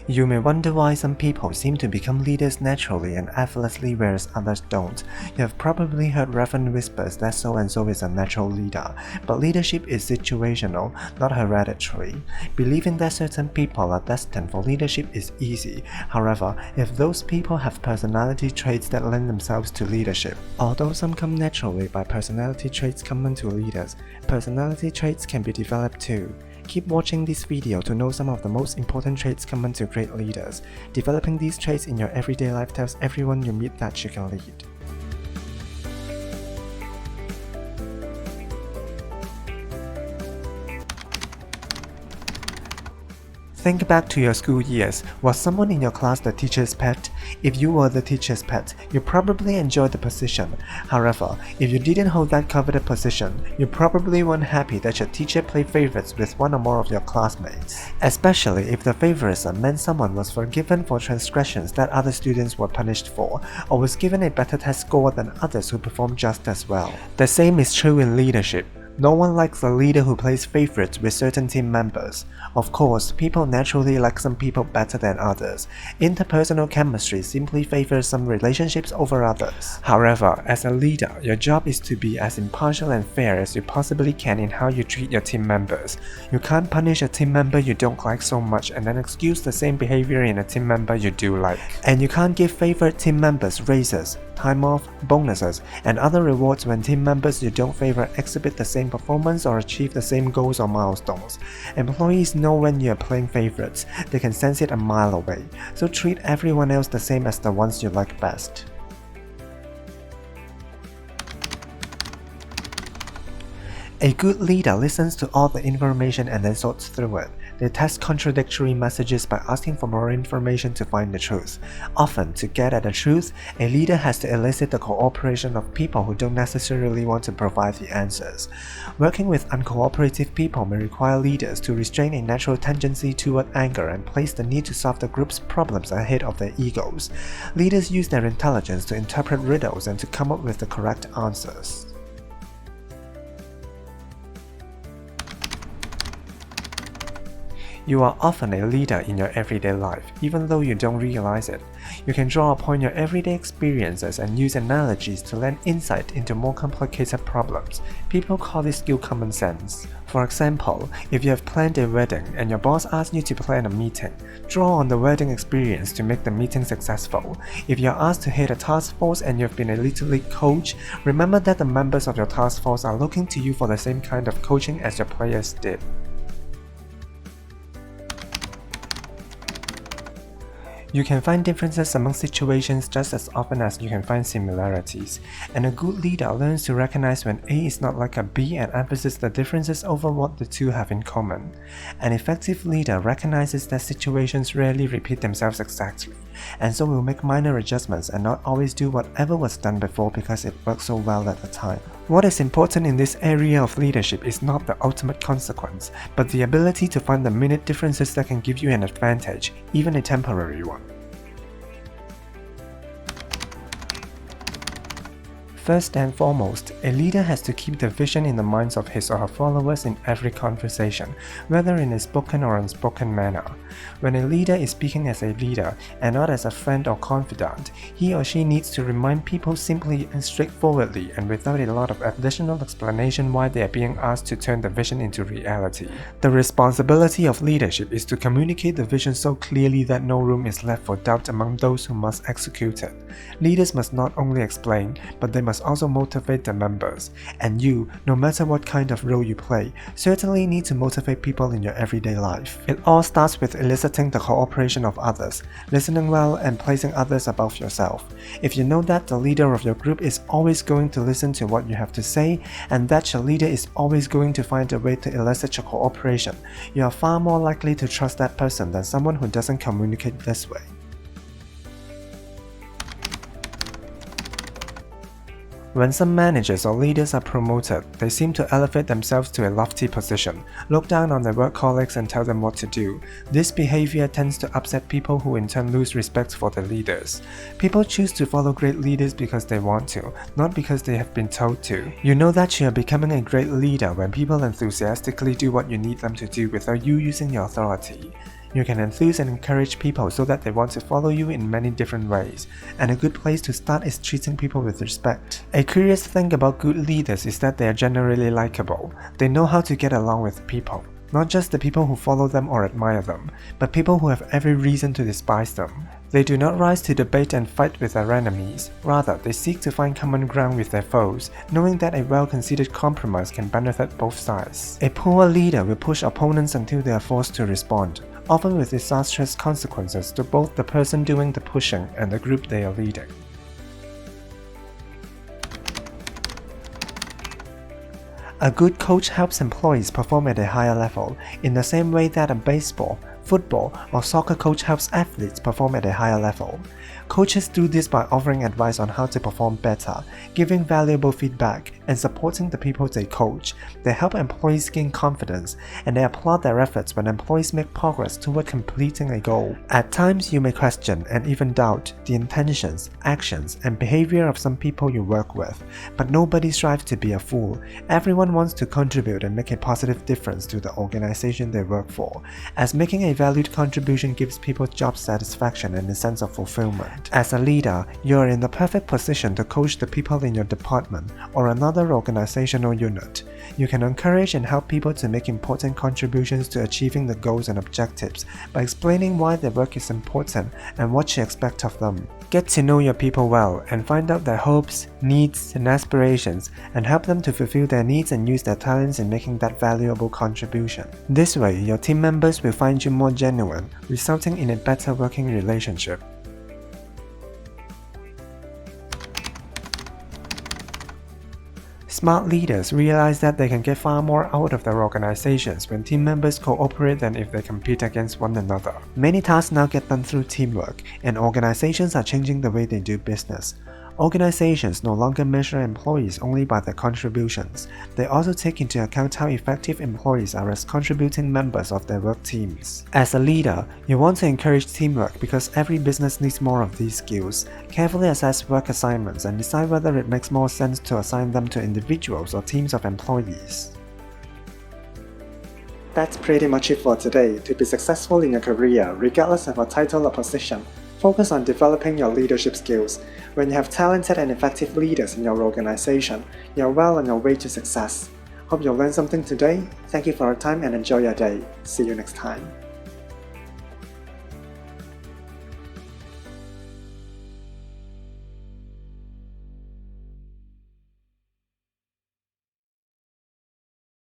You may wonder why some people seem to become leaders naturally and effortlessly whereas others don't. You have probably heard reverent whispers that so-and-so is a natural leader, but leadership is situational, not hereditary. Believing that certain people are destined for leadership is easy. However, if those people have personality traits that lend themselves to leadership, although some come naturally by personality traits common to leaders, personality traits can be developed too. Keep watching this video to know some of the most important traits common to great leaders. Developing these traits in your everyday life tells everyone you meet that you can lead. Think back to your school years. Was someone in your class the teacher's pet? If you were the teacher's pet, you probably enjoyed the position. However, if you didn't hold that coveted position, you probably weren't happy that your teacher played favorites with one or more of your classmates. Especially if the favoritism meant someone was forgiven for transgressions that other students were punished for, or was given a better test score than others who performed just as well. The same is true in leadership. No one likes a leader who plays favorites with certain team members. Of course, people naturally like some people better than others. Interpersonal chemistry simply favors some relationships over others. However, as a leader, your job is to be as impartial and fair as you possibly can in how you treat your team members. You can't punish a team member you don't like so much and then excuse the same behavior in a team member you do like. And you can't give favorite team members raises, time off, bonuses, and other rewards when team members you don't favor exhibit the same performance or achieve the same goals or milestones. Employees know when you are playing favorites. They can sense it a mile away. So treat everyone else the same as the ones you like best. A good leader listens to all the information and then sorts through it. They test contradictory messages by asking for more information to find the truth. Often, to get at the truth, a leader has to elicit the cooperation of people who don't necessarily want to provide the answers. Working with uncooperative people may require leaders to restrain a natural tendency toward anger and place the need to solve the group's problems ahead of their egos. Leaders use their intelligence to interpret riddles and to come up with the correct answers. You are often a leader in your everyday life, even though you don't realize it. You can draw upon your everyday experiences and use analogies to lend insight into more complicated problems. People call this skill common sense. For example, if you have planned a wedding and your boss asks you to plan a meeting, draw on the wedding experience to make the meeting successful. If you are asked to head a task force and you have been a Little League coach, remember that the members of your task force are looking to you for the same kind of coaching as your players did. You can find differences among situations just as often as you can find similarities, and a good leader learns to recognize when A is not like a B and emphasizes the differences over what the two have in common. An effective leader recognizes that situations rarely repeat themselves exactly, and so will make minor adjustments and not always do whatever was done before because it worked so well at the time. What is important in this area of leadership is not the ultimate consequence, but the ability to find the minute differences that can give you an advantage, even a temporary one. First and foremost, a leader has to keep the vision in the minds of his or her followers in every conversation, whether in a spoken or unspoken manner. When a leader is speaking as a leader and not as a friend or confidant, he or she needs to remind people simply and straightforwardly and without a lot of additional explanation why they are being asked to turn the vision into reality. The responsibility of leadership is to communicate the vision so clearly that no room is left for doubt among those who must execute it. Leaders must not only explain, but they must also motivate the members. And you, no matter what kind of role you play, certainly need to motivate people in your everyday life. It all starts with eliciting the cooperation of others, listening well, and placing others above yourself. If you know that the leader of your group is always going to listen to what you have to say, and that your leader is always going to find a way to elicit your cooperation, you are far more likely to trust that person than someone who doesn't communicate this way. When some managers or leaders are promoted, they seem to elevate themselves to a lofty position, look down on their work colleagues and tell them what to do. This behavior tends to upset people who in turn lose respect for their leaders. People choose to follow great leaders because they want to, not because they have been told to. You know that you are becoming a great leader when people enthusiastically do what you need them to do without you using your authority. You can enthuse and encourage people so that they want to follow you in many different ways, and a good place to start is treating people with respect. A curious thing about good leaders is that they are generally likable. They know how to get along with people. Not just the people who follow them or admire them, but people who have every reason to despise them. They do not rise to debate and fight with their enemies. Rather, they seek to find common ground with their foes, knowing that a well-considered compromise can benefit both sides. A poor leader will push opponents until they are forced to respond, often with disastrous consequences to both the person doing the pushing and the group they are leading. A good coach helps employees perform at a higher level, in the same way that a baseball, football, or soccer coach helps athletes perform at a higher level. Coaches do this by offering advice on how to perform better, giving valuable feedback, and supporting the people they coach. They help employees gain confidence, and they applaud their efforts when employees make progress toward completing a goal. At times, you may question and even doubt the intentions, actions, and behavior of some people you work with, but nobody strives to be a fool. Everyone wants to contribute and make a positive difference to the organization they work for, as making a valued contribution gives people job satisfaction and a sense of fulfillment. As a leader, you are in the perfect position to coach the people in your department or another organizational unit. You can encourage and help people to make important contributions to achieving the goals and objectives by explaining why their work is important and what you expect of them. Get to know your people well and find out their hopes, needs, and aspirations, and help them to fulfill their needs and use their talents in making that valuable contribution. This way, your team members will find you more genuine, resulting in a better working relationship. Smart leaders realize that they can get far more out of their organizations when team members cooperate than if they compete against one another. Many tasks now get done through teamwork, and organizations are changing the way they do business. Organizations no longer measure employees only by their contributions. They also take into account how effective employees are as contributing members of their work teams. As a leader, you want to encourage teamwork because every business needs more of these skills. Carefully assess work assignments and decide whether it makes more sense to assign them to individuals or teams of employees. That's pretty much it for today. To be successful in your career, regardless of a title or position, focus on developing your leadership skills. When you have talented and effective leaders in your organization, you're well on your way to success. Hope you learned something today. Thank you for your time and enjoy your day. See you next time.